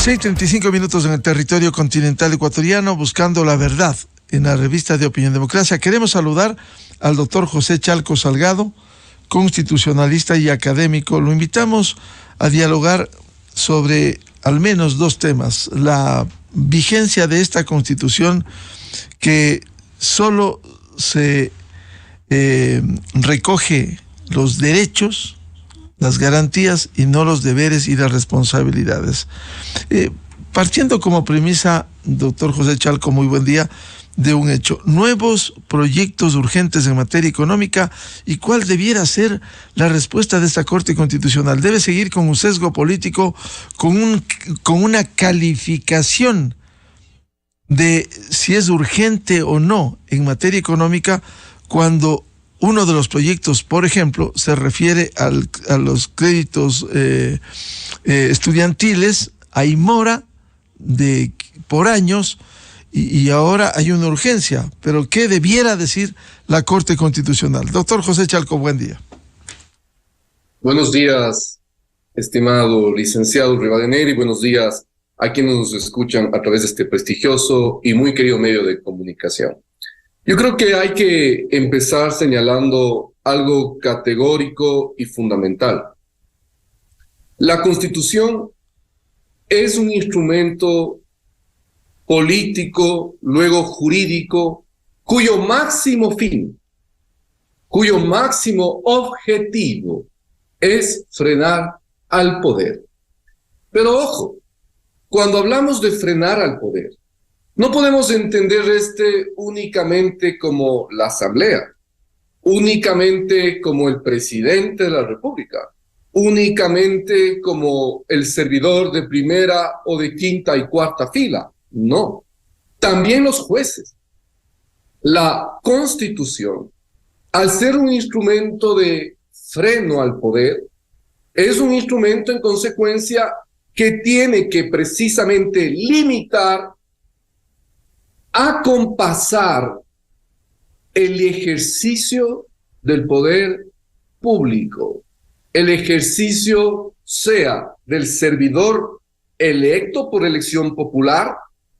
6:35 en el territorio continental ecuatoriano, buscando la verdad en la revista de Opinión Democracia. Queremos saludar al doctor José Chalco Salgado, constitucionalista y académico. Lo invitamos a dialogar sobre al menos dos temas: la vigencia de esta Constitución, que solo se recoge los derechos, las garantías y no los deberes y las responsabilidades. Partiendo como premisa, doctor José Chalco, muy buen día, de un hecho: nuevos proyectos urgentes en materia económica, y cuál debiera ser la respuesta de esta Corte Constitucional. ¿Debe seguir con un sesgo político, con una calificación de si es urgente o no en materia económica, cuando uno de los proyectos, por ejemplo, se refiere a los créditos estudiantiles? Hay mora por años y ahora hay una urgencia? Pero ¿qué debiera decir la Corte Constitucional? Doctor José Chalco, buen día. Buenos días, estimado licenciado Rivadeneira, y buenos días a quienes nos escuchan a través de este prestigioso y muy querido medio de comunicación. Yo creo que hay que empezar señalando algo categórico y fundamental. La Constitución es un instrumento político, luego jurídico, cuyo máximo fin, cuyo máximo objetivo es frenar al poder. Pero ojo, cuando hablamos de frenar al poder, no podemos entender únicamente como la Asamblea, únicamente como el presidente de la República, únicamente como el servidor de primera o de quinta y cuarta fila. No, también los jueces. La Constitución, al ser un instrumento de freno al poder, es un instrumento en consecuencia que tiene que precisamente limitar, acompasar el ejercicio del poder público, el ejercicio sea del servidor electo por elección popular,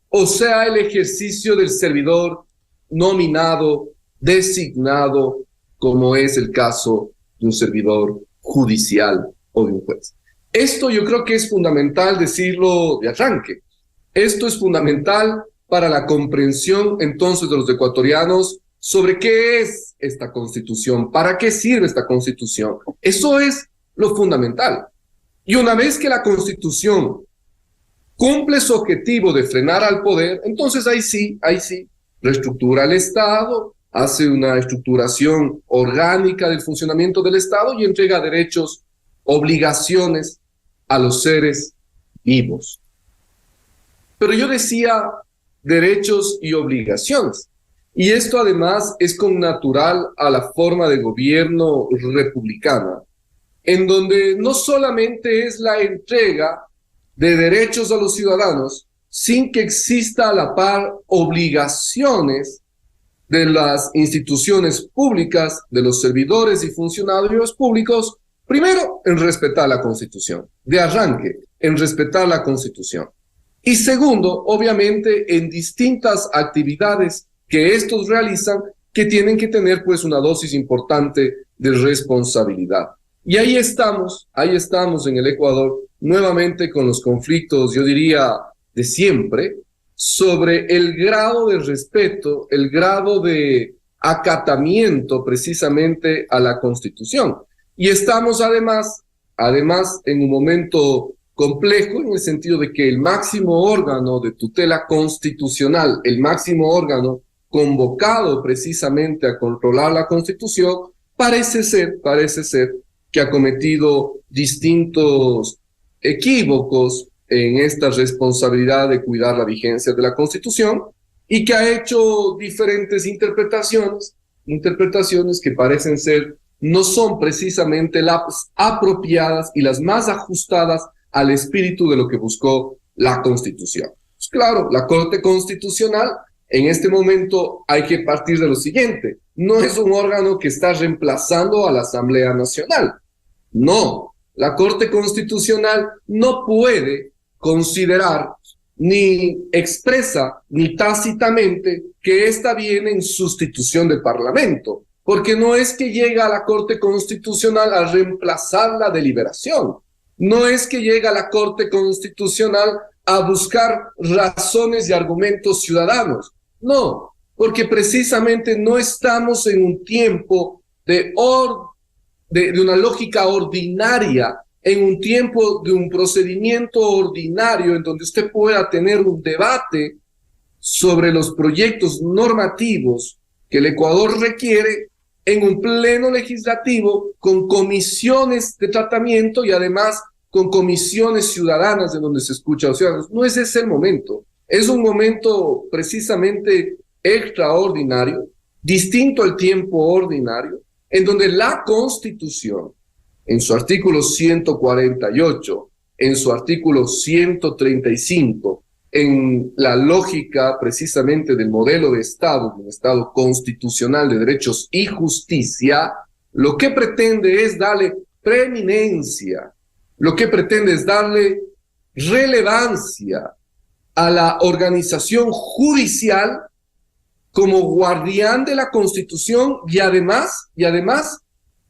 o sea el ejercicio del servidor nominado, designado, como es el caso de un servidor judicial o de un juez. Esto yo creo que es fundamental decirlo de arranque. Esto es fundamental para la comprensión entonces de los ecuatorianos sobre qué es esta Constitución, para qué sirve esta Constitución. Eso es lo fundamental. Y una vez que la Constitución cumple su objetivo de frenar al poder, entonces ahí sí, reestructura el Estado, hace una estructuración orgánica del funcionamiento del Estado y entrega derechos, obligaciones a los seres vivos. Pero yo decía derechos y obligaciones, y esto además es connatural a la forma de gobierno republicana, en donde no solamente es la entrega de derechos a los ciudadanos, sin que exista a la par obligaciones de las instituciones públicas, de los servidores y funcionarios públicos, primero, en respetar la Constitución, de arranque, en respetar la Constitución. Y segundo, obviamente, en distintas actividades que estos realizan, que tienen que tener pues una dosis importante de responsabilidad. Y ahí estamos en el Ecuador, nuevamente con los conflictos, yo diría, de siempre, sobre el grado de respeto, el grado de acatamiento precisamente a la Constitución. Y estamos además en un momento complejo, en el sentido de que el máximo órgano de tutela constitucional, el máximo órgano convocado precisamente a controlar la Constitución, parece ser que ha cometido distintos equívocos en esta responsabilidad de cuidar la vigencia de la Constitución, y que ha hecho diferentes interpretaciones que parecen ser, no son precisamente las apropiadas y las más ajustadas al espíritu de lo que buscó la Constitución. Pues claro, la Corte Constitucional en este momento hay que partir de lo siguiente: no es un órgano que está reemplazando a la Asamblea Nacional. No, la Corte Constitucional no puede considerar ni expresa ni tácitamente que esta viene en sustitución del Parlamento, porque no es que llega a la Corte Constitucional a reemplazar la deliberación, no es que llega a la Corte Constitucional a buscar razones y argumentos ciudadanos, no, porque precisamente no estamos en un tiempo de una lógica ordinaria, en un tiempo de un procedimiento ordinario en donde usted pueda tener un debate sobre los proyectos normativos que el Ecuador requiere en un pleno legislativo con comisiones de tratamiento y además con comisiones ciudadanas en donde se escucha a los ciudadanos. No es ese el momento. Es un momento precisamente extraordinario, distinto al tiempo ordinario, en donde la Constitución, en su artículo 148, en su artículo 135, en la lógica precisamente del modelo de Estado, un Estado constitucional de derechos y justicia, lo que pretende es darle preeminencia, lo que pretende es darle relevancia a la organización judicial como guardián de la Constitución y además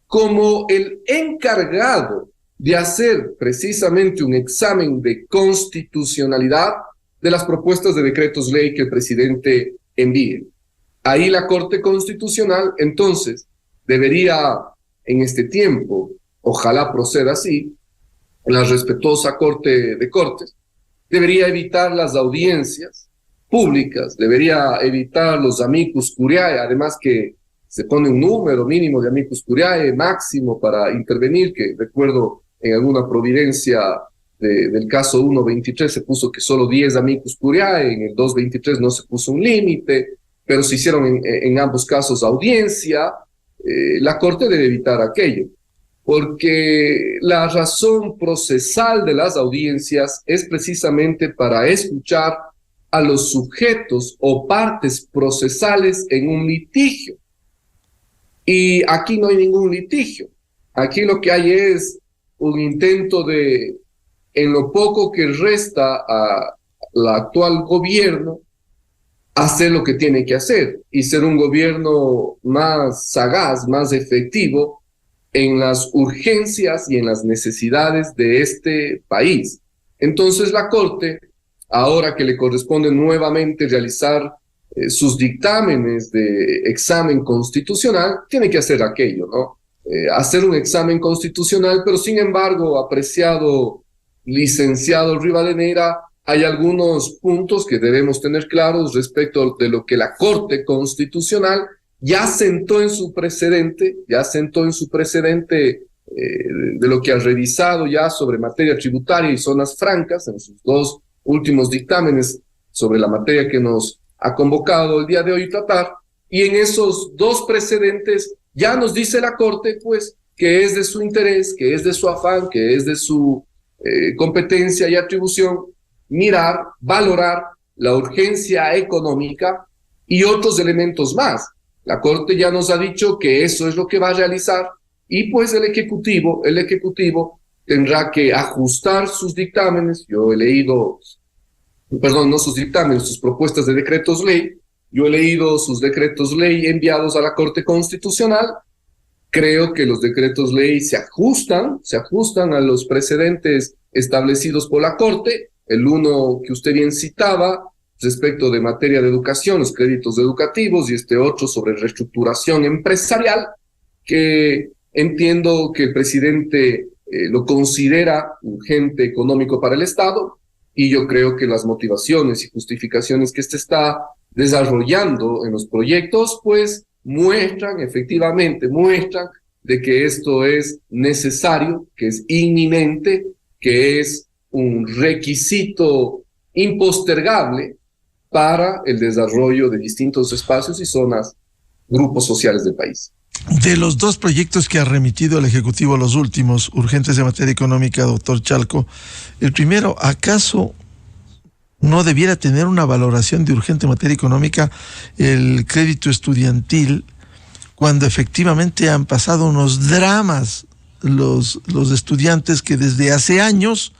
como el encargado de hacer precisamente un examen de constitucionalidad de las propuestas de decretos ley que el presidente envíe. Ahí la Corte Constitucional, entonces, debería, en este tiempo, ojalá proceda así, la respetuosa Corte de Cortes, debería evitar las audiencias públicas, debería evitar los amicus curiae, además que se pone un número mínimo de amicus curiae máximo para intervenir, que recuerdo en alguna providencia del caso 1.23 se puso que solo 10 amicus curiae, en el 2.23 no se puso un límite, pero se hicieron en ambos casos audiencia. La Corte debe evitar aquello, porque la razón procesal de las audiencias es precisamente para escuchar a los sujetos o partes procesales en un litigio. Y aquí no hay ningún litigio. Aquí lo que hay es un intento de, en lo poco que resta a la actual gobierno, hacer lo que tiene que hacer y ser un gobierno más sagaz, más efectivo en las urgencias y en las necesidades de este país. Entonces la Corte, ahora que le corresponde nuevamente realizar sus dictámenes de examen constitucional, tiene que hacer aquello, ¿no? Hacer un examen constitucional, pero sin embargo, apreciado licenciado Rivadeneira, hay algunos puntos que debemos tener claros respecto de lo que la Corte Constitucional ya sentó en su precedente, de lo que ha revisado ya sobre materia tributaria y zonas francas en sus dos últimos dictámenes sobre la materia que nos ha convocado el día de hoy tratar, y en esos dos precedentes ya nos dice la Corte, pues, que es de su interés, que es de su afán, que es de su competencia y atribución mirar, valorar la urgencia económica y otros elementos más. La Corte ya nos ha dicho que eso es lo que va a realizar y pues el Ejecutivo tendrá que ajustar sus dictámenes. Yo he leído, perdón, no sus dictámenes, sus propuestas de decretos ley. Yo he leído sus decretos ley enviados a la Corte Constitucional. Creo que los decretos ley se ajustan a los precedentes establecidos por la Corte. El uno que usted bien citaba respecto de materia de educación, los créditos educativos, y este otro sobre reestructuración empresarial, que entiendo que el presidente lo considera urgente económico para el Estado, y yo creo que las motivaciones y justificaciones que este está desarrollando en los proyectos, pues efectivamente muestran de que esto es necesario, que es inminente, que es un requisito impostergable para el desarrollo de distintos espacios y zonas, grupos sociales del país. De los dos proyectos que ha remitido el Ejecutivo, los últimos, urgentes en materia económica, doctor Chalco, el primero, ¿acaso no debiera tener una valoración de urgente en materia económica el crédito estudiantil, cuando efectivamente han pasado unos dramas los estudiantes que desde hace años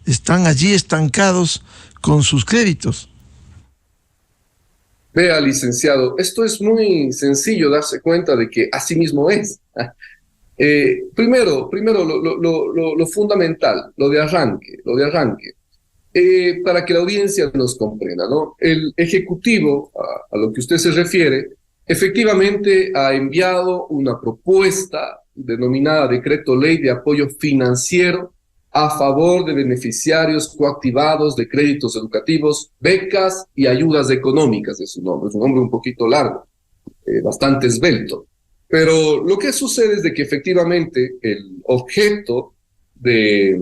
están allí estancados con sus créditos. Vea, licenciado, esto es muy sencillo darse cuenta de que así mismo es. Primero lo fundamental, lo de arranque, para que la audiencia nos comprenda, ¿no? El Ejecutivo, a lo que usted se refiere, efectivamente ha enviado una propuesta denominada Decreto Ley de Apoyo Financiero a favor de beneficiarios coactivados de créditos educativos, becas y ayudas económicas, es un nombre un poquito largo, bastante esbelto. Pero lo que sucede es de que efectivamente el objeto de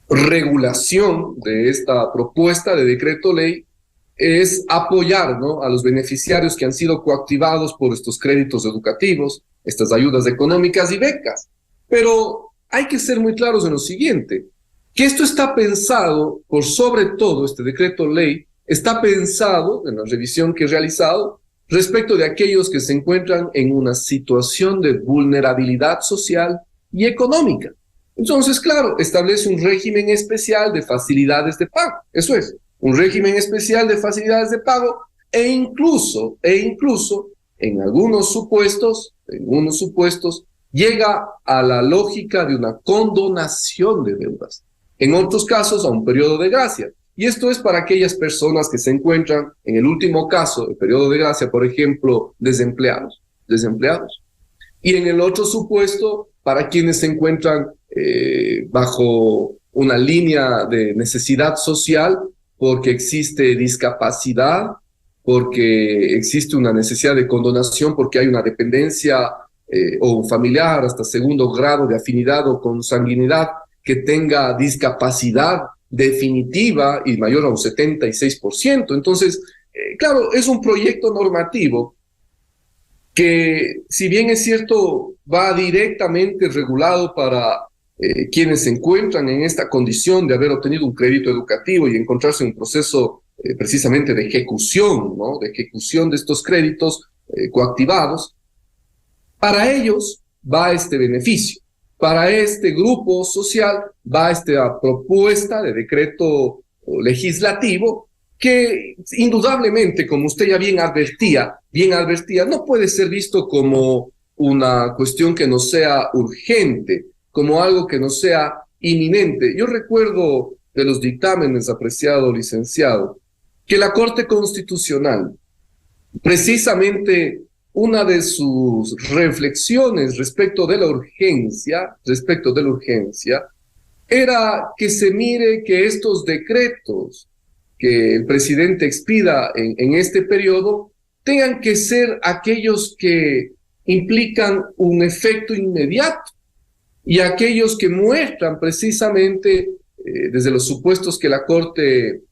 regulación de esta propuesta de decreto ley es apoyar, ¿no?, a los beneficiarios que han sido coactivados por estos créditos educativos, estas ayudas económicas y becas. Pero hay que ser muy claros en lo siguiente, que esto está pensado, por sobre todo este decreto ley, está pensado en la revisión que he realizado respecto de aquellos que se encuentran en una situación de vulnerabilidad social y económica. Entonces, claro, establece un régimen especial de facilidades de pago. Eso es, un régimen especial de facilidades de pago e incluso, en algunos supuestos, llega a la lógica de una condonación de deudas. En otros casos, a un periodo de gracia. Y esto es para aquellas personas que se encuentran, en el último caso, el periodo de gracia, por ejemplo, desempleados. Y en el otro supuesto, para quienes se encuentran bajo una línea de necesidad social, porque existe discapacidad, porque existe una necesidad de condonación, porque hay una dependencia o un familiar hasta segundo grado de afinidad o consanguinidad que tenga discapacidad definitiva y mayor a un 76%. Entonces, claro, es un proyecto normativo que, si bien es cierto, va directamente regulado para quienes se encuentran en esta condición de haber obtenido un crédito educativo y encontrarse en un proceso precisamente de ejecución, ¿no?, de ejecución de estos créditos coactivados. Para ellos va este beneficio, para este grupo social va esta propuesta de decreto legislativo que indudablemente, como usted ya bien advertía, no puede ser visto como una cuestión que no sea urgente, como algo que no sea inminente. Yo recuerdo de los dictámenes, apreciado licenciado, que la Corte Constitucional, precisamente una de sus reflexiones respecto de la urgencia, era que se mire que estos decretos que el presidente expida en este periodo tengan que ser aquellos que implican un efecto inmediato y aquellos que muestran precisamente, desde los supuestos que la Corte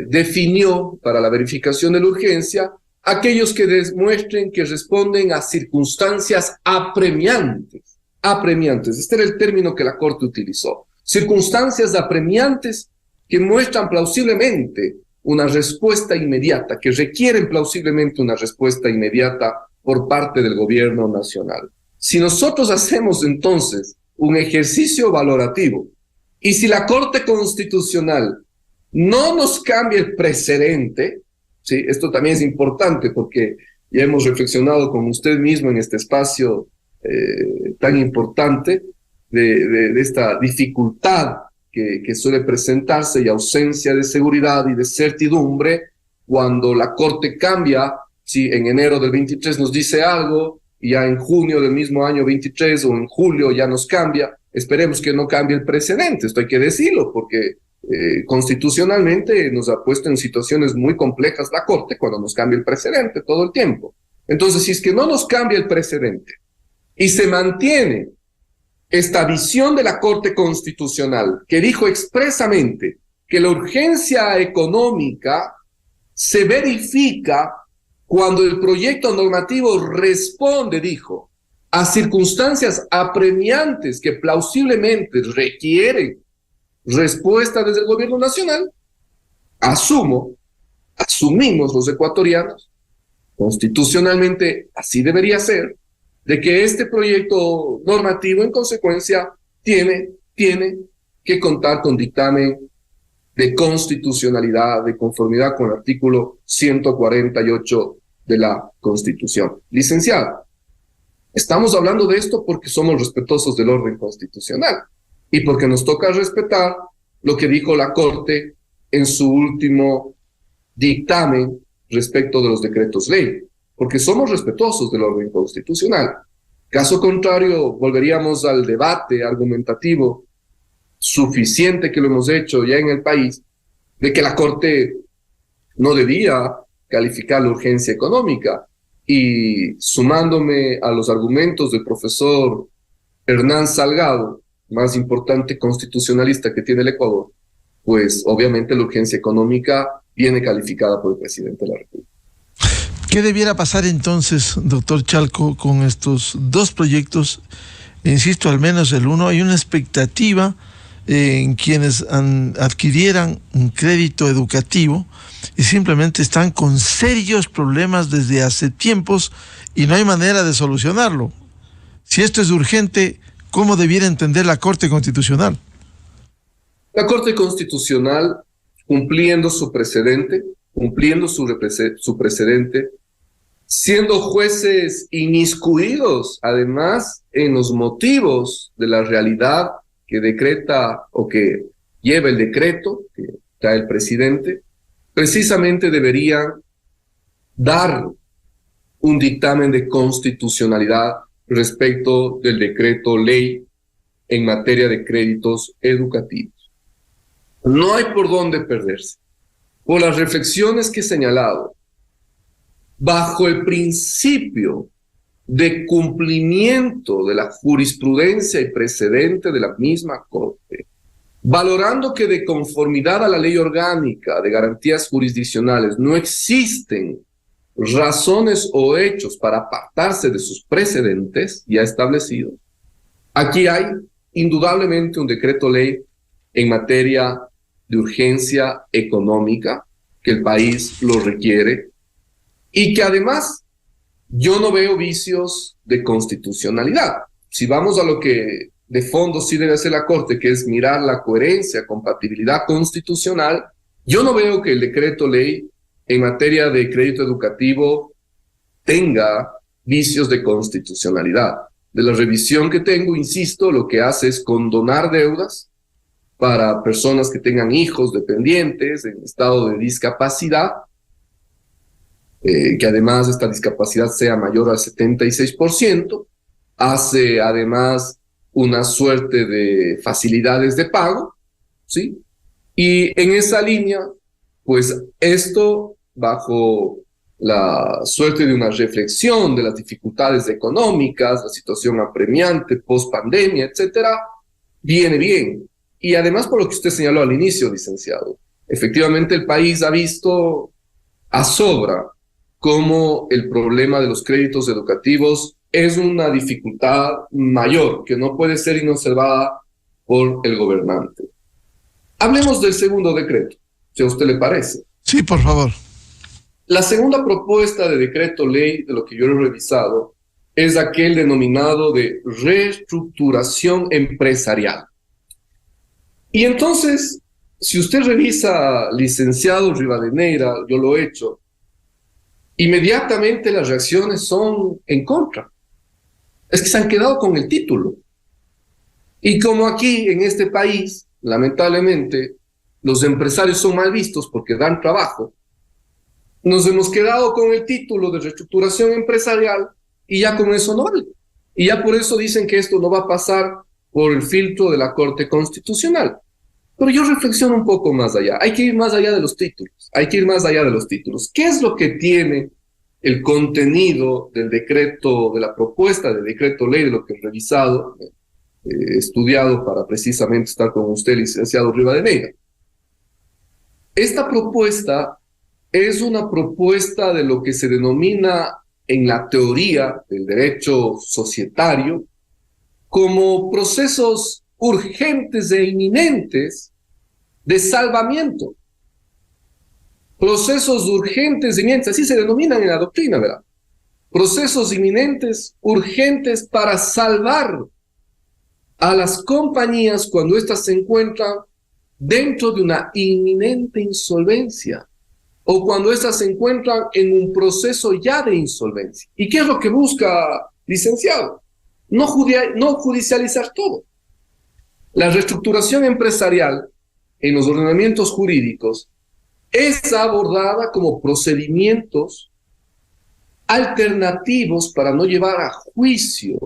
definió para la verificación de la urgencia, aquellos que demuestren que responden a circunstancias apremiantes. Este era el término que la Corte utilizó. Circunstancias apremiantes que muestran plausiblemente una respuesta inmediata, que requieren plausiblemente una respuesta inmediata por parte del gobierno nacional. Si nosotros hacemos entonces un ejercicio valorativo y si la Corte Constitucional no nos cambia el precedente, sí, esto también es importante porque ya hemos reflexionado con usted mismo en este espacio tan importante de esta dificultad que suele presentarse y ausencia de seguridad y de certidumbre cuando la Corte cambia, si en enero del 23 nos dice algo y ya en junio del mismo año 23 o en julio ya nos cambia. Esperemos que no cambie el precedente, esto hay que decirlo porque constitucionalmente nos ha puesto en situaciones muy complejas la Corte cuando nos cambia el precedente todo el tiempo. Entonces, si es que no nos cambia el precedente y se mantiene esta visión de la Corte Constitucional que dijo expresamente que la urgencia económica se verifica cuando el proyecto normativo responde, dijo, a circunstancias apremiantes que plausiblemente requieren respuesta desde el gobierno nacional, asumimos los ecuatorianos, constitucionalmente así debería ser, de que este proyecto normativo en consecuencia tiene que contar con dictamen de constitucionalidad, de conformidad con el artículo 148 de la Constitución. Licenciada, estamos hablando de esto porque somos respetuosos del orden constitucional y porque nos toca respetar lo que dijo la Corte en su último dictamen respecto de los decretos ley, porque somos respetuosos del orden constitucional. Caso contrario, volveríamos al debate argumentativo suficiente que lo hemos hecho ya en el país, de que la Corte no debía calificar la urgencia económica. Y sumándome a los argumentos del profesor Hernán Salgado, más importante constitucionalista que tiene el Ecuador, pues obviamente la urgencia económica viene calificada por el presidente de la República. ¿Qué debiera pasar entonces, doctor Chalco, con estos dos proyectos? Insisto, al menos el uno, hay una expectativa en quienes adquirieran un crédito educativo y simplemente están con serios problemas desde hace tiempos y no hay manera de solucionarlo. Si esto es urgente, ¿cómo debiera entender la Corte Constitucional? La Corte Constitucional, cumpliendo su precedente, siendo jueces inmiscuidos, además, en los motivos de la realidad que decreta o que lleva el decreto que trae el presidente, precisamente deberían dar un dictamen de constitucionalidad respecto del decreto ley en materia de créditos educativos. No hay por dónde perderse. Por las reflexiones que he señalado, bajo el principio de cumplimiento de la jurisprudencia y precedente de la misma Corte, valorando que de conformidad a la ley orgánica de garantías jurisdiccionales no existen razones o hechos para apartarse de sus precedentes ya establecidos, aquí hay indudablemente un decreto ley en materia de urgencia económica, que el país lo requiere, y que además yo no veo vicios de constitucionalidad. Si vamos a lo que de fondo sí debe hacer la Corte, que es mirar la coherencia, compatibilidad constitucional, yo no veo que el decreto ley en materia de crédito educativo tenga vicios de constitucionalidad. De la revisión que tengo, insisto, lo que hace es condonar deudas para personas que tengan hijos dependientes en estado de discapacidad, que además esta discapacidad sea mayor al 76%, hace además una suerte de facilidades de pago, ¿sí? Y en esa línea, pues esto, bajo la suerte de una reflexión de las dificultades económicas, la situación apremiante, post-pandemia, etcétera, viene bien. Y además, por lo que usted señaló al inicio, licenciado, efectivamente el país ha visto a sobra cómo el problema de los créditos educativos es una dificultad mayor que no puede ser inobservada por el gobernante. Hablemos del segundo decreto, si a usted le parece. Sí, por favor. La segunda propuesta de decreto ley, de lo que yo he revisado, es aquel denominado de reestructuración empresarial. Y entonces, si usted revisa, licenciado Rivadeneira, yo lo he hecho, inmediatamente las reacciones son en contra. Es que se han quedado con el título. Y como aquí, en este país, lamentablemente, los empresarios son mal vistos porque dan trabajo, nos hemos quedado con el título de reestructuración empresarial y ya con eso no vale. Y ya por eso dicen que esto no va a pasar por el filtro de la Corte Constitucional. Pero yo reflexiono un poco más allá. Hay que ir más allá de los títulos. ¿Qué es lo que tiene el contenido del decreto, de la propuesta de decreto ley, de lo que he revisado, estudiado para precisamente estar con usted, licenciado Rivadeneira? Esta propuesta es una propuesta de lo que se denomina en la teoría del derecho societario como procesos urgentes e inminentes de salvamiento. Procesos urgentes e inminentes, así se denominan en la doctrina, ¿verdad? Procesos inminentes, urgentes para salvar a las compañías cuando éstas se encuentran dentro de una inminente insolvencia o cuando éstas se encuentran en un proceso ya de insolvencia. ¿Y qué es lo que busca, licenciado? No judicializar todo. La reestructuración empresarial en los ordenamientos jurídicos es abordada como procedimientos alternativos para no llevar a juicio,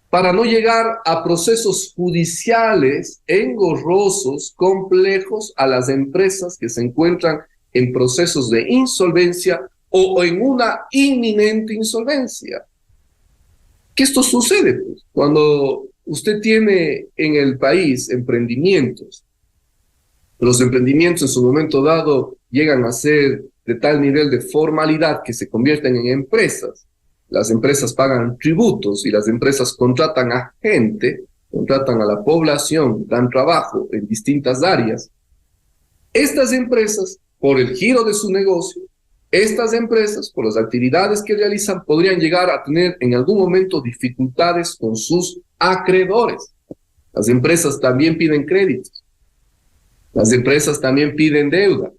para no llegar a procesos judiciales engorrosos, complejos a las empresas que se encuentran en procesos de insolvencia o en una inminente insolvencia. ¿Qué esto sucede? Pues, cuando usted tiene en el país emprendimientos, los emprendimientos en su momento dado llegan a ser de tal nivel de formalidad que se convierten en empresas. Las empresas pagan tributos y las empresas contratan a gente, contratan a la población, dan trabajo en distintas áreas. Estas empresas, por el giro de su negocio, estas empresas, por las actividades que realizan, podrían llegar a tener en algún momento dificultades con sus acreedores. Las empresas también piden créditos. Las empresas también piden deuda.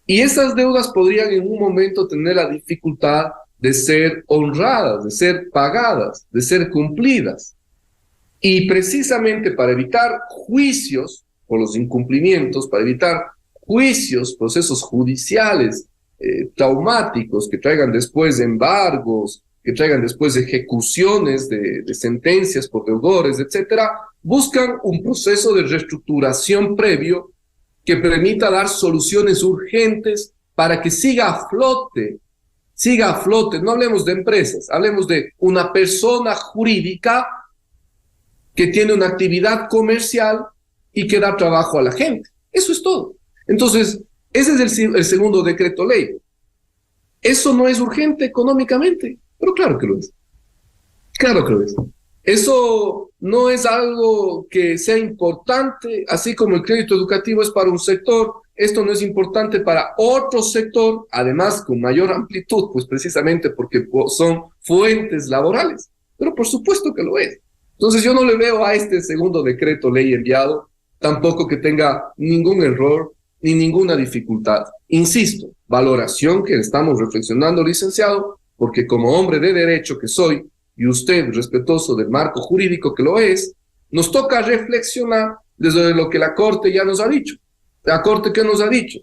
Y esas deudas podrían en un momento tener la dificultad de ser honradas, de ser pagadas, de ser cumplidas. Y precisamente para evitar juicios por los incumplimientos, para evitar juicios, procesos judiciales traumáticos que traigan después embargos, que traigan después ejecuciones de sentencias por deudores, etcétera, buscan un proceso de reestructuración previo que permita dar soluciones urgentes para que siga a flote. No hablemos de empresas, hablemos de una persona jurídica que tiene una actividad comercial y que da trabajo a la gente. Eso es todo. Entonces, ese es el segundo decreto ley. Eso no es urgente económicamente, pero claro que lo es. Claro que lo es. Eso no es algo que sea importante, así como el crédito educativo es para un sector, esto no es importante para otro sector, además con mayor amplitud, pues precisamente porque son fuentes laborales. Pero por supuesto que lo es. Entonces yo no le veo a este segundo decreto ley enviado tampoco que tenga ningún error ni ninguna dificultad. Insisto, valoración que estamos reflexionando, licenciado, porque como hombre de derecho que soy, y usted, respetuoso del marco jurídico que lo es, nos toca reflexionar desde lo que la Corte ya nos ha dicho. La Corte que nos ha dicho,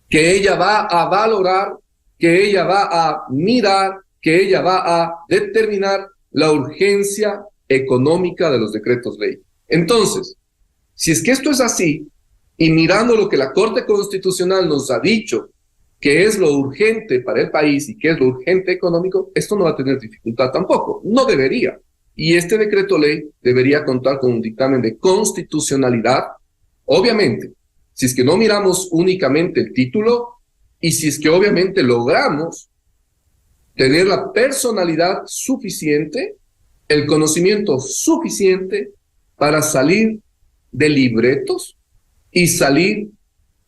que ella va a valorar, que ella va a mirar, que ella va a determinar la urgencia económica de los decretos ley. Entonces, si es que esto es así, y mirando lo que la Corte Constitucional nos ha dicho, que es lo urgente para el país y que es lo urgente económico, esto no va a tener dificultad tampoco, no debería. Y este decreto ley debería contar con un dictamen de constitucionalidad, obviamente, si es que no miramos únicamente el título y si es que obviamente logramos tener la personalidad suficiente, el conocimiento suficiente para salir de libretos y salir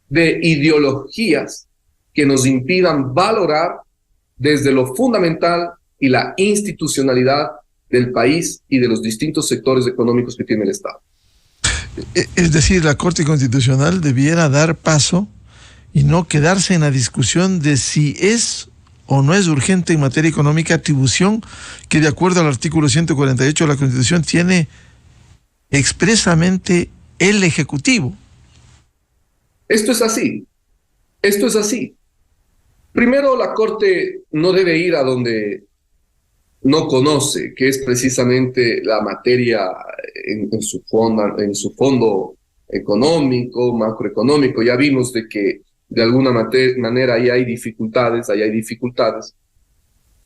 de ideologías que nos impidan valorar desde lo fundamental y la institucionalidad del país y de los distintos sectores económicos que tiene el Estado. Es decir, la Corte Constitucional debiera dar paso y no quedarse en la discusión de si es o no es urgente en materia económica, atribución que de acuerdo al artículo 148 de la Constitución tiene expresamente el Ejecutivo. Esto es así. Esto es así. Primero, la Corte no debe ir a donde no conoce, que es precisamente la materia en su fondo económico, macroeconómico. Ya vimos de que de alguna manera ahí hay dificultades.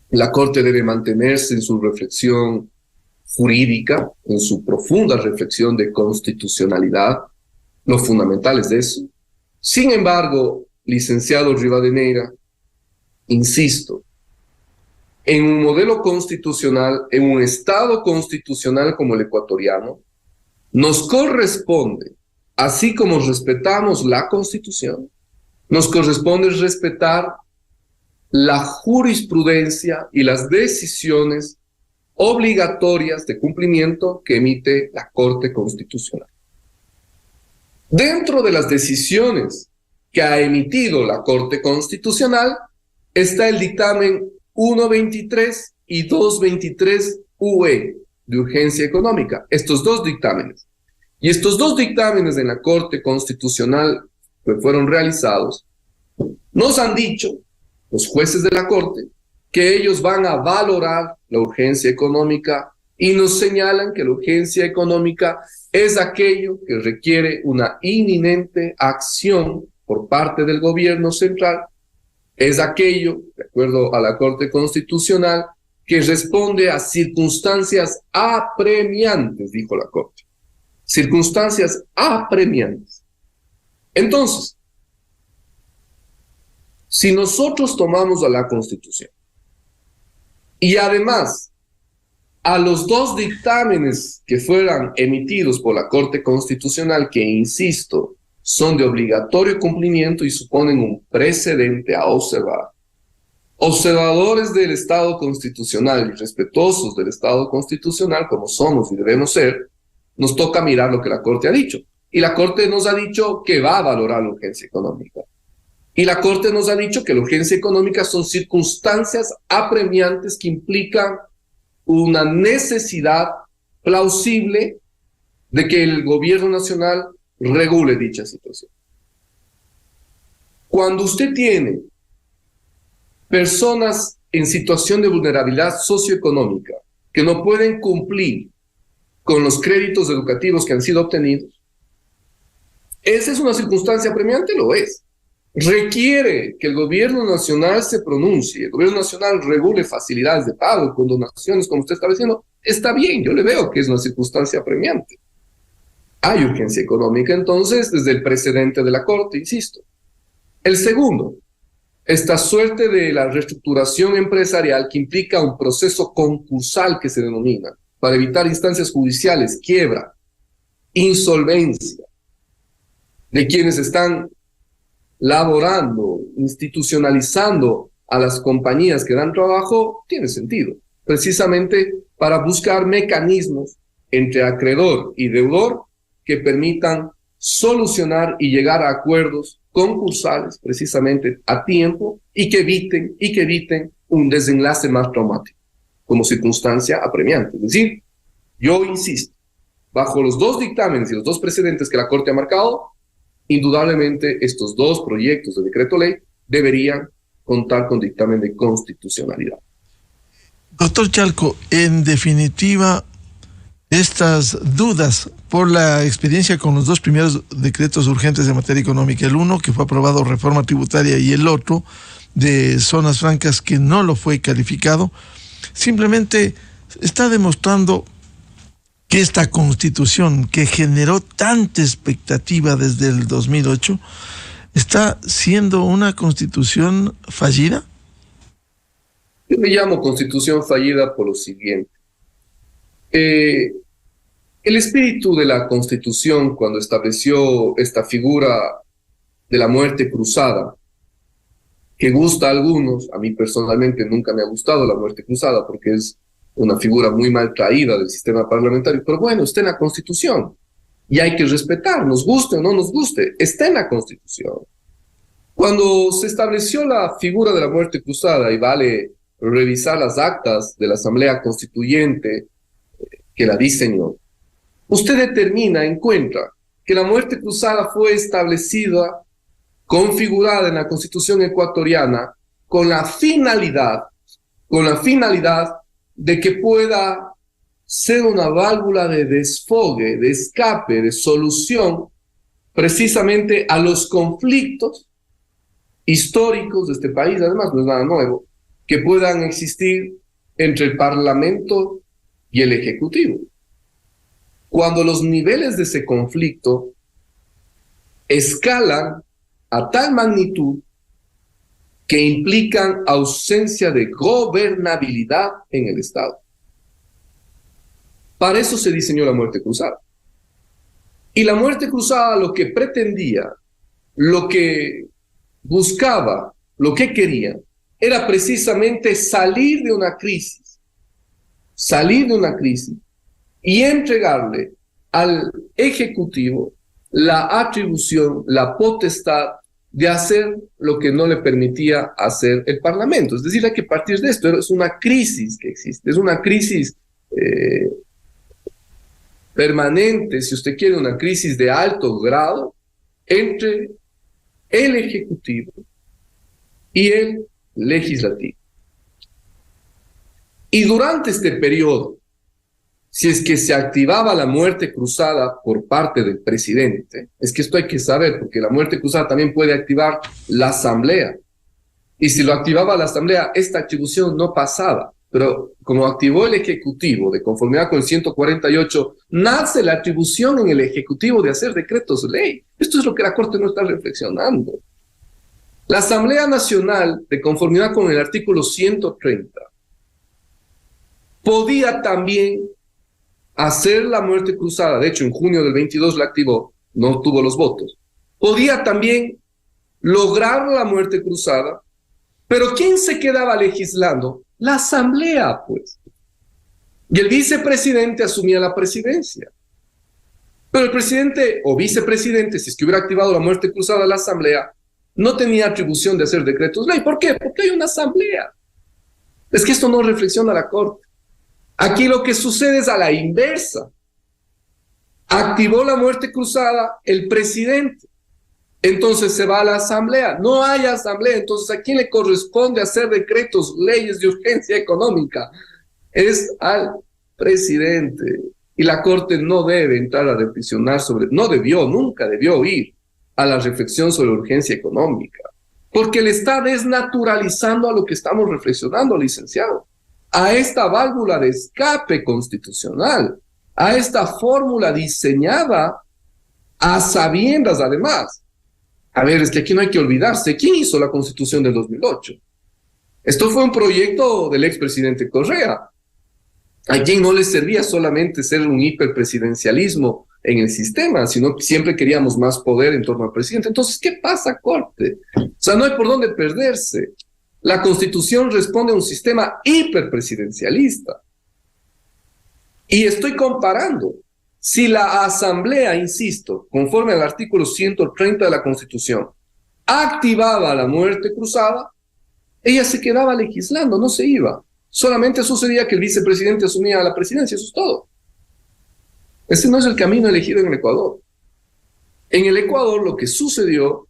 La Corte debe mantenerse en su reflexión jurídica, en su profunda reflexión de constitucionalidad. Lo fundamental es eso. Sin embargo, licenciado Rivadeneira, insisto, en un modelo constitucional, en un Estado constitucional como el ecuatoriano, nos corresponde, así como respetamos la Constitución, nos corresponde respetar la jurisprudencia y las decisiones obligatorias de cumplimiento que emite la Corte Constitucional. Dentro de las decisiones que ha emitido la Corte Constitucional está el dictamen 123 y 223 UE de urgencia económica. Estos dos dictámenes. Y estos dos dictámenes en la Corte Constitucional que fueron realizados, nos han dicho los jueces de la Corte que ellos van a valorar la urgencia económica y nos señalan que la urgencia económica es aquello que requiere una inminente acción por parte del gobierno central, es aquello, de acuerdo a la Corte Constitucional, que responde a circunstancias apremiantes, dijo la Corte. Circunstancias apremiantes. Entonces, si nosotros tomamos a la Constitución y además a los dos dictámenes que fueran emitidos por la Corte Constitucional, que insisto, son de obligatorio cumplimiento y suponen un precedente a observar, observadores del Estado constitucional y respetuosos del Estado constitucional, como somos y debemos ser, nos toca mirar lo que la Corte ha dicho. Y la Corte nos ha dicho que va a valorar la urgencia económica. Y la Corte nos ha dicho que la urgencia económica son circunstancias apremiantes que implican una necesidad plausible de que el gobierno nacional regule dicha situación. Cuando usted tiene personas en situación de vulnerabilidad socioeconómica que no pueden cumplir con los créditos educativos que han sido obtenidos, ¿esa es una circunstancia apremiante? Lo es. Requiere que el gobierno nacional se pronuncie, el gobierno nacional regule facilidades de pago, condonaciones, como usted está diciendo. Está bien, yo le veo que es una circunstancia apremiante. Hay urgencia económica, entonces, desde el precedente de la Corte, insisto. El segundo, esta suerte de la reestructuración empresarial que implica un proceso concursal que se denomina, para evitar instancias judiciales, quiebra, insolvencia, de quienes están laborando, institucionalizando a las compañías que dan trabajo, tiene sentido, precisamente para buscar mecanismos entre acreedor y deudor que permitan solucionar y llegar a acuerdos concursales precisamente a tiempo y que eviten un desenlace más traumático como circunstancia apremiante. Es decir, yo insisto, bajo los dos dictámenes y los dos precedentes que la Corte ha marcado, indudablemente estos dos proyectos de decreto ley deberían contar con dictamen de constitucionalidad. Doctor Chalco, en definitiva, estas dudas por la experiencia con los dos primeros decretos urgentes de materia económica, el uno que fue aprobado reforma tributaria y el otro de zonas francas que no lo fue calificado, simplemente está demostrando que esta constitución que generó tanta expectativa desde el 2008 está siendo una constitución fallida. Yo me llamo constitución fallida por lo siguiente. El espíritu de la Constitución, cuando estableció esta figura de la muerte cruzada, que gusta a algunos, a mí personalmente nunca me ha gustado la muerte cruzada porque es una figura muy mal traída del sistema parlamentario, pero bueno, está en la Constitución y hay que respetar, nos guste o no nos guste, está en la Constitución. Cuando se estableció la figura de la muerte cruzada, y vale revisar las actas de la Asamblea Constituyente que la diseñó, usted determina, encuentra que la muerte cruzada fue establecida, configurada en la Constitución ecuatoriana con la finalidad de que pueda ser una válvula de desfogue, de escape, de solución, precisamente a los conflictos históricos de este país, además no es nada nuevo, que puedan existir entre el Parlamento y el Ejecutivo. Cuando los niveles de ese conflicto escalan a tal magnitud que implican ausencia de gobernabilidad en el Estado. Para eso se diseñó la muerte cruzada. Y la muerte cruzada lo que pretendía, lo que buscaba, lo que quería, era precisamente salir de una crisis salir de una crisis y entregarle al Ejecutivo la atribución, la potestad de hacer lo que no le permitía hacer el Parlamento. Es decir, hay que partir de esto. Es una crisis que existe, es una crisis permanente, si usted quiere, una crisis de alto grado entre el Ejecutivo y el Legislativo. Y durante este periodo, si es que se activaba la muerte cruzada por parte del presidente, es que esto hay que saber, porque la muerte cruzada también puede activar la Asamblea. Y si lo activaba la Asamblea, esta atribución no pasaba. Pero como activó el Ejecutivo de conformidad con el 148, nace la atribución en el Ejecutivo de hacer decretos ley. Esto es lo que la Corte no está reflexionando. La Asamblea Nacional, de conformidad con el artículo 130, podía también hacer la muerte cruzada. De hecho, en junio del 22 la activó, no tuvo los votos. Podía también lograr la muerte cruzada, pero ¿quién se quedaba legislando? La Asamblea, pues. Y el vicepresidente asumía la presidencia. Pero el presidente o vicepresidente, si es que hubiera activado la muerte cruzada a la Asamblea, no tenía atribución de hacer decretos ley. ¿Por qué? Porque hay una Asamblea. Es que esto no reflexiona la Corte. Aquí lo que sucede es a la inversa. Activó la muerte cruzada el presidente. Entonces se va a la Asamblea. No hay Asamblea. Entonces, ¿a quién le corresponde hacer decretos, leyes de urgencia económica? Es al presidente. Y la Corte no debe entrar a reflexionar sobre, no debió, nunca debió ir a la reflexión sobre urgencia económica, porque le está desnaturalizando a lo que estamos reflexionando, licenciado, a esta válvula de escape constitucional, a esta fórmula diseñada a sabiendas, además. A ver, es que aquí no hay que olvidarse, ¿quién hizo la Constitución del 2008? Esto fue un proyecto del expresidente Correa, a quien no le servía solamente ser un hiperpresidencialismo en el sistema, sino que siempre queríamos más poder en torno al presidente. Entonces, ¿qué pasa, Corte? O sea, no hay por dónde perderse. La Constitución responde a un sistema hiperpresidencialista. Y estoy comparando. Si la Asamblea, insisto, conforme al artículo 130 de la Constitución, activaba la muerte cruzada, ella se quedaba legislando, no se iba. Solamente sucedía que el vicepresidente asumía la presidencia, eso es todo. Ese no es el camino elegido en el Ecuador. En el Ecuador lo que sucedió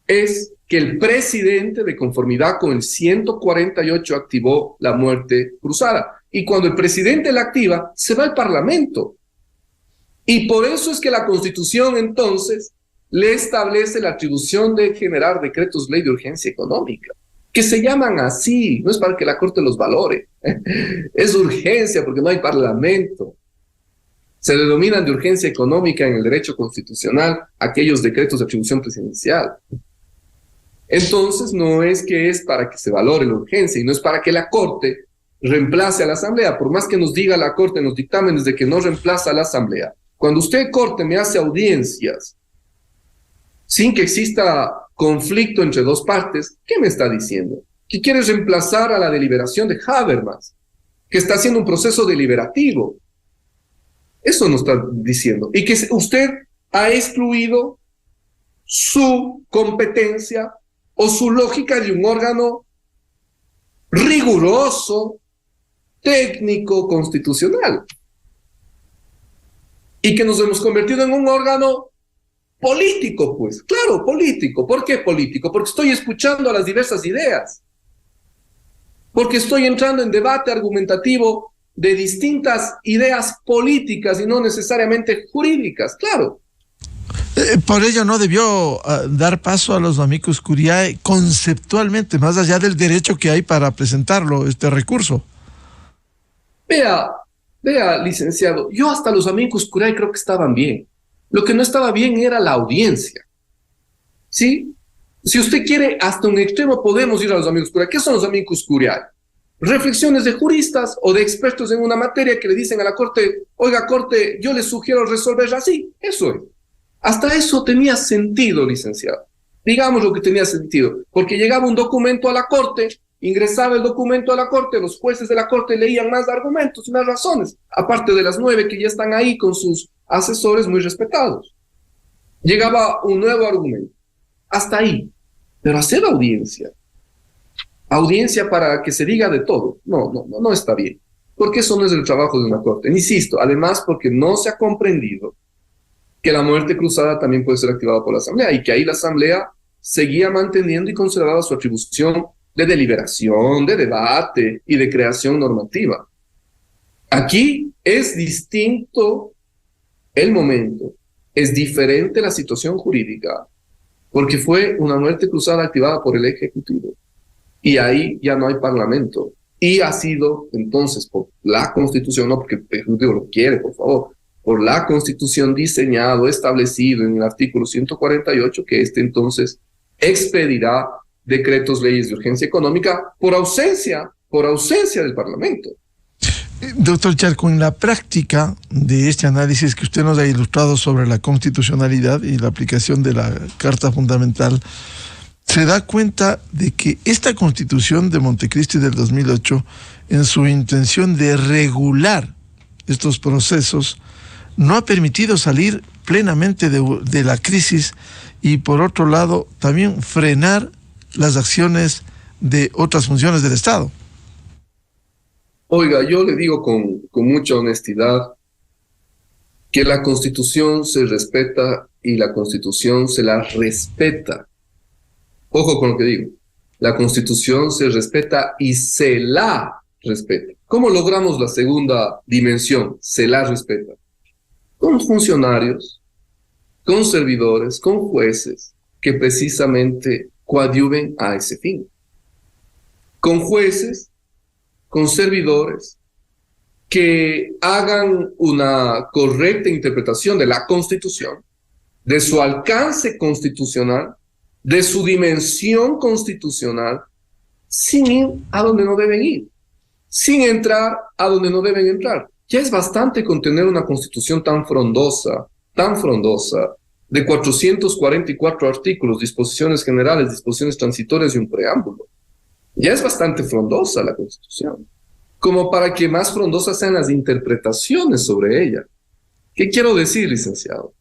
es que el presidente, de conformidad con el 148, activó la muerte cruzada. Y cuando el presidente la activa, se va al Parlamento. Y por eso es que la Constitución, entonces, le establece la atribución de generar decretos ley de urgencia económica, que se llaman así, no es para que la Corte los valore. Es urgencia porque no hay Parlamento. Se denominan de urgencia económica en el derecho constitucional aquellos decretos de atribución presidencial. Entonces, no es que es para que se valore la urgencia y no es para que la Corte reemplace a la Asamblea, por más que nos diga la Corte en los dictámenes de que no reemplaza a la Asamblea. Cuando usted, Corte, me hace audiencias sin que exista conflicto entre dos partes, ¿qué me está diciendo? Que quiere reemplazar a la deliberación de Habermas, que está haciendo un proceso deliberativo. Eso nos está diciendo. Y que usted ha excluido su competencia o su lógica de un órgano riguroso, técnico, constitucional. Y que nos hemos convertido en un órgano político, pues. Claro, político. ¿Por qué político? Porque estoy escuchando a las diversas ideas. Porque estoy entrando en debate argumentativo de distintas ideas políticas y no necesariamente jurídicas, claro. Por ello no debió dar paso a los amicus curiae conceptualmente, más allá del derecho que hay para presentarlo, este recurso. Vea, licenciado, yo hasta los amicus curiae creo que estaban bien. Lo que no estaba bien era la audiencia. ¿Sí? Si usted quiere, hasta un extremo podemos ir a los amicus curiae. ¿Qué son los amicus curiae? Reflexiones de juristas o de expertos en una materia que le dicen a la Corte, oiga, Corte, yo les sugiero resolverla así. Eso es. Hasta eso tenía sentido, licenciado. Digamos lo que tenía sentido. Porque llegaba un documento a la Corte ingresaba el documento a la Corte, los jueces de la Corte leían más argumentos y más razones, aparte de las 9 que ya están ahí con sus asesores muy respetados. Llegaba un nuevo argumento, hasta ahí, pero hacer audiencia para que se diga de todo, no está bien, porque eso no es el trabajo de una Corte. Insisto, además porque no se ha comprendido que la muerte cruzada también puede ser activada por la Asamblea y que ahí la Asamblea seguía manteniendo y conservaba su atribución de deliberación, de debate y de creación normativa. Aquí es distinto el momento, es diferente la situación jurídica, porque fue una muerte cruzada activada por el Ejecutivo. Y ahí ya no hay parlamento. Y ha sido, entonces, por la Constitución, no porque el Ejecutivo lo quiere, por favor, por la Constitución diseñado, establecido en el artículo 148, que entonces expedirá decretos, leyes de urgencia económica por ausencia del Parlamento. Doctor Charco, en la práctica de este análisis que usted nos ha ilustrado sobre la constitucionalidad y la aplicación de la Carta Fundamental, se da cuenta de que esta Constitución de Montecristi del 2008, en su intención de regular estos procesos, no ha permitido salir plenamente de la crisis y, por otro lado, también frenar las acciones de otras funciones del Estado. Oiga, yo le digo con mucha honestidad que la Constitución se respeta y la Constitución se la respeta. Ojo con lo que digo. La Constitución se respeta y se la respeta. ¿Cómo logramos la segunda dimensión? Se la respeta. Con funcionarios, con servidores, con jueces que precisamente coadyuven a ese fin. Con jueces, con servidores que hagan una correcta interpretación de la Constitución, de su alcance constitucional, de su dimensión constitucional, sin ir a donde no deben ir, sin entrar a donde no deben entrar. Ya es bastante con tener una Constitución tan frondosa, de 444 artículos, disposiciones generales, disposiciones transitorias y un preámbulo. Ya es bastante frondosa la Constitución, como para que más frondosas sean las interpretaciones sobre ella. ¿Qué quiero decir, licenciado?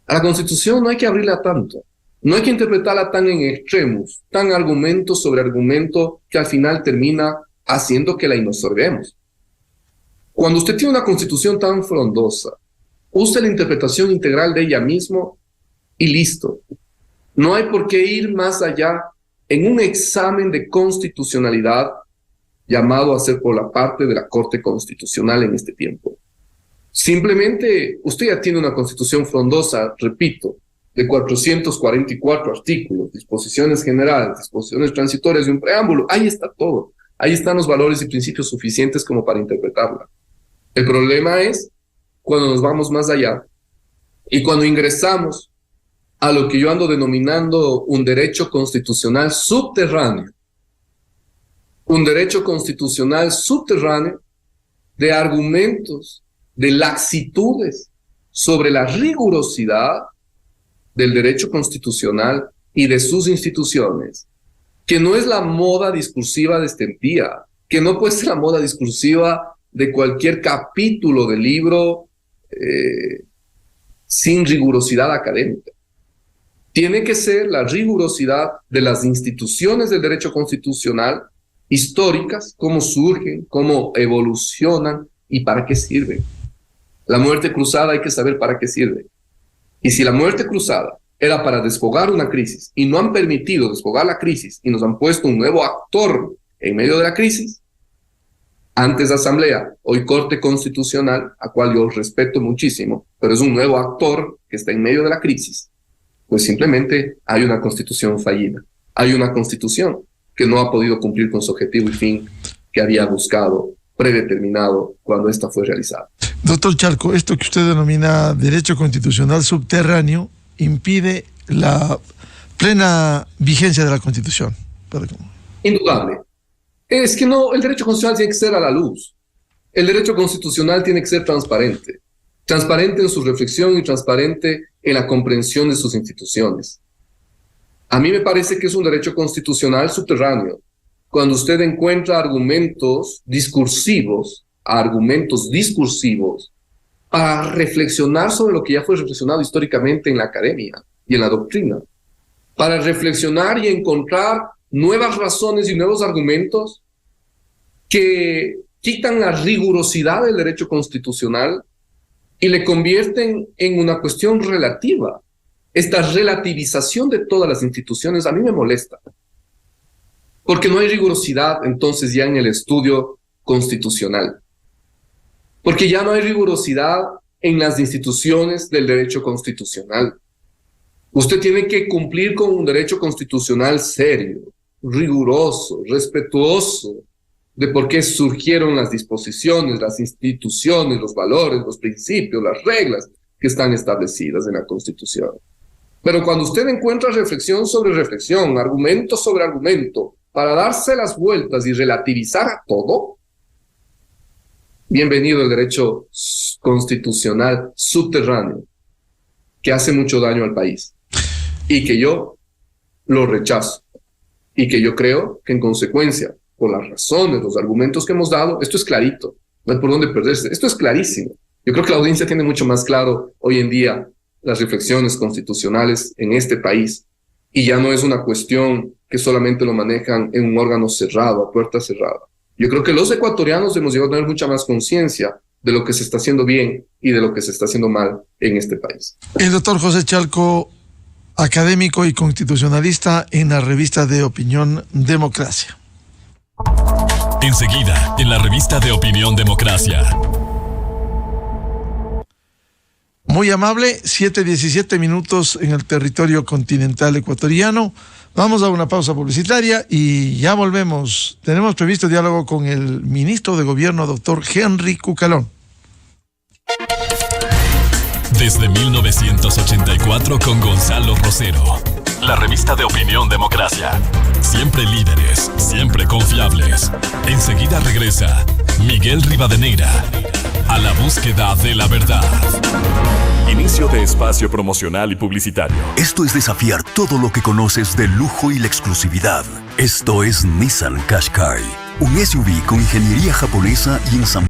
A la Constitución no hay que abrirla tanto, no hay que interpretarla tan en extremos, tan argumento sobre argumento que al final termina haciendo que la inosorbemos. Cuando usted tiene una Constitución tan frondosa, use la interpretación integral de ella mismo y listo. No hay por qué ir más allá en un examen de constitucionalidad llamado a ser por la parte de la Corte Constitucional en este tiempo. Simplemente usted ya tiene una Constitución frondosa, repito, de 444 artículos, disposiciones generales, disposiciones transitorias y un preámbulo. Ahí está todo. Ahí están los valores y principios suficientes como para interpretarla. El problema es cuando nos vamos más allá y cuando ingresamos a lo que yo ando denominando un derecho constitucional subterráneo. Un derecho constitucional subterráneo de argumentos, de laxitudes sobre la rigurosidad del derecho constitucional y de sus instituciones, que no es la moda discursiva de este día, que no puede ser la moda discursiva de cualquier capítulo del libro sin rigurosidad académica. Tiene que ser la rigurosidad de las instituciones del derecho constitucional, históricas, cómo surgen, cómo evolucionan y para qué sirven. La muerte cruzada hay que saber para qué sirve. Y si la muerte cruzada era para desfogar una crisis y no han permitido desfogar la crisis y nos han puesto un nuevo actor en medio de la crisis, antes Asamblea, hoy Corte Constitucional, a cual yo respeto muchísimo, pero es un nuevo actor que está en medio de la crisis, pues simplemente hay una Constitución fallida. Hay una Constitución que no ha podido cumplir con su objetivo y fin que había buscado, predeterminado, cuando esta fue realizada. Doctor Charco, esto que usted denomina derecho constitucional subterráneo impide la plena vigencia de la Constitución. Indudable. Es que no, el derecho constitucional tiene que ser a la luz. El derecho constitucional tiene que ser transparente. Transparente en su reflexión y transparente en la comprensión de sus instituciones. A mí me parece que es un derecho constitucional subterráneo, cuando usted encuentra argumentos discursivos para reflexionar sobre lo que ya fue reflexionado históricamente en la academia y en la doctrina, para reflexionar y encontrar nuevas razones y nuevos argumentos que quitan la rigurosidad del derecho constitucional y le convierten en una cuestión relativa. Esta relativización de todas las instituciones a mí me molesta, porque no hay rigurosidad entonces ya en el estudio constitucional, porque ya no hay rigurosidad en las instituciones del derecho constitucional. Usted tiene que cumplir con un derecho constitucional serio, riguroso, respetuoso de por qué surgieron las disposiciones, las instituciones, los valores, los principios, las reglas que están establecidas en la Constitución. Pero cuando usted encuentra reflexión sobre reflexión, argumento sobre argumento, para darse las vueltas y relativizar a todo, bienvenido el derecho constitucional subterráneo, que hace mucho daño al país, y que yo lo rechazo, y que yo creo que en consecuencia, por las razones, los argumentos que hemos dado, esto es clarito, no hay por dónde perderse, esto es clarísimo. Yo creo que la audiencia tiene mucho más claro hoy en día las reflexiones constitucionales en este país, y ya no es una cuestión que solamente lo manejan en un órgano cerrado, a puerta cerrada. Yo creo que los ecuatorianos hemos llegado a tener mucha más conciencia de lo que se está haciendo bien y de lo que se está haciendo mal en este país. El doctor José Chalco, académico y constitucionalista en la revista de opinión Democracia. Enseguida, en la revista de opinión Democracia. Muy amable, 7:17 minutos en el territorio continental ecuatoriano. Vamos a una pausa publicitaria y ya volvemos. Tenemos previsto diálogo con el ministro de Gobierno, doctor Henry Cucalón. Desde 1984 con Gonzalo Rosero. La revista de opinión Democracia. Siempre líderes, siempre confiables. Enseguida regresa Miguel Rivadeneira a la búsqueda de la verdad. Inicio de espacio promocional y publicitario. Esto es desafiar todo lo que conoces del lujo y la exclusividad. Esto es Nissan Qashqai, un SUV con ingeniería japonesa y ensamblaje